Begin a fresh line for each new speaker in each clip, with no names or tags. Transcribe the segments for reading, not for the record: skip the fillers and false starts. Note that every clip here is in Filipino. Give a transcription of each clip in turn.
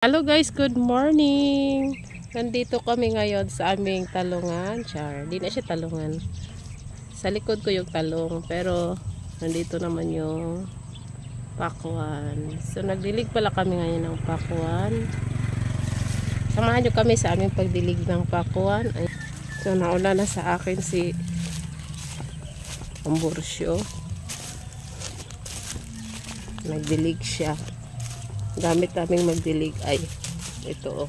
Hello guys, good morning. Nandito kami ngayon sa aming talungan. Char, di na siya talungan. Sa likod ko yung talong, pero nandito naman yung pakwan. So nagdilig pala kami ngayon ng pakwan. Samahan nyo kami sa aming pagdilig ng pakwan. So nauna na sa akin si Ambursyo. Nagdilig siya. Gamit naming magdilig ay ito,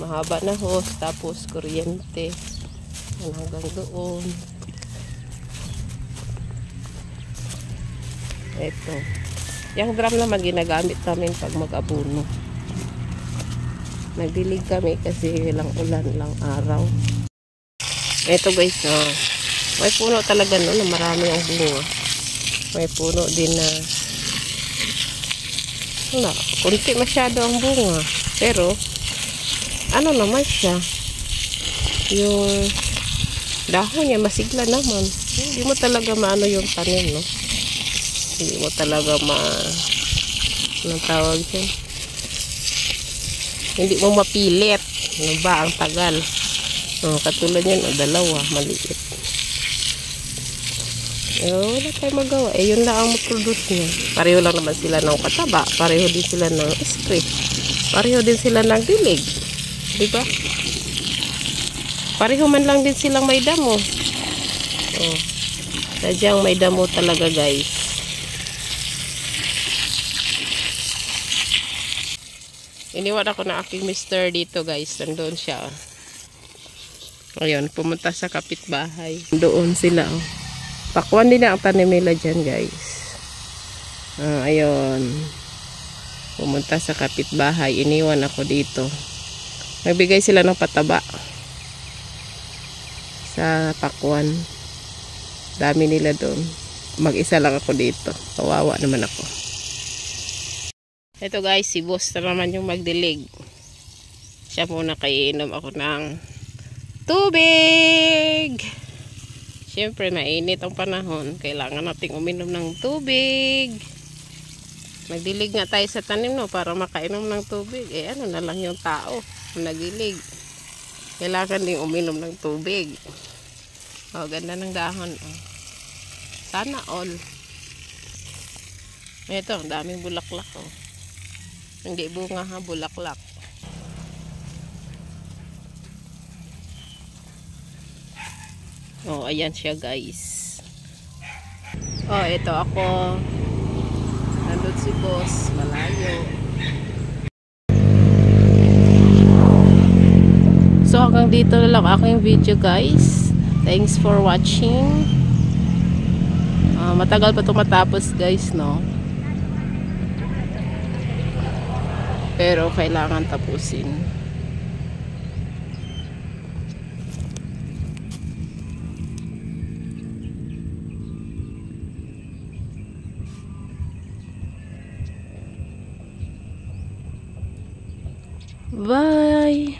mahaba na hose, tapos kuryente hanggang doon. Ito yung drum naman ginagamit namin pag mag-abuno. Nagdilig kami kasi lang ulan lang araw. Ito guys, may puno talaga no, na marami ang bunga. May puno din na wala, kunti masyado ang bunga, pero ano naman siya, yung dahon niya masigla naman. Hindi mo talaga maano yung tanim, no? Hindi mo talaga anong tawag dyan, hindi mo mapilit. Ano ba, ang tagal. Katulad yan, dalawa maliit. Wala tayo magawa. Yun lang ang mag-produce niya. Pareho lang naman sila ng kataba. Pareho din sila ng spray. Pareho din sila ng dilig. Diba? Pareho man lang din silang may damo. Sadyang may damo talaga guys. Iniwan ako na aking mister dito guys. Nandoon siya. Ayun, pumunta sa kapitbahay. Doon sila. Pakwan din na ang tanim nila dyan guys. Ayun, pumunta sa kapitbahay, iniwan ako dito. Nagbigay sila ng pataba sa pakwan. Dami nila doon. Mag-isa lang ako dito. Kawawa naman ako. Ito guys, si boss na naman yung magdilig. Siya muna, kaiinom ako ng tubig. Siyempre, mainit ang panahon. Kailangan nating uminom ng tubig. Magdilig nga tayo sa tanim, no, para makainom ng tubig. Ano na lang yung tao, nagdilig. Kailangan din uminom ng tubig. Ganda ng dahon. Sana all. Ito, ang daming bulaklak. Hindi bunga ha, bulaklak. Ayan siya guys. Ito ako. Nandun si boss. Malayo. So hanggang dito na lang aking video guys. Thanks for watching. Matagal pa ito matapos guys, no? Pero kailangan tapusin. Bye.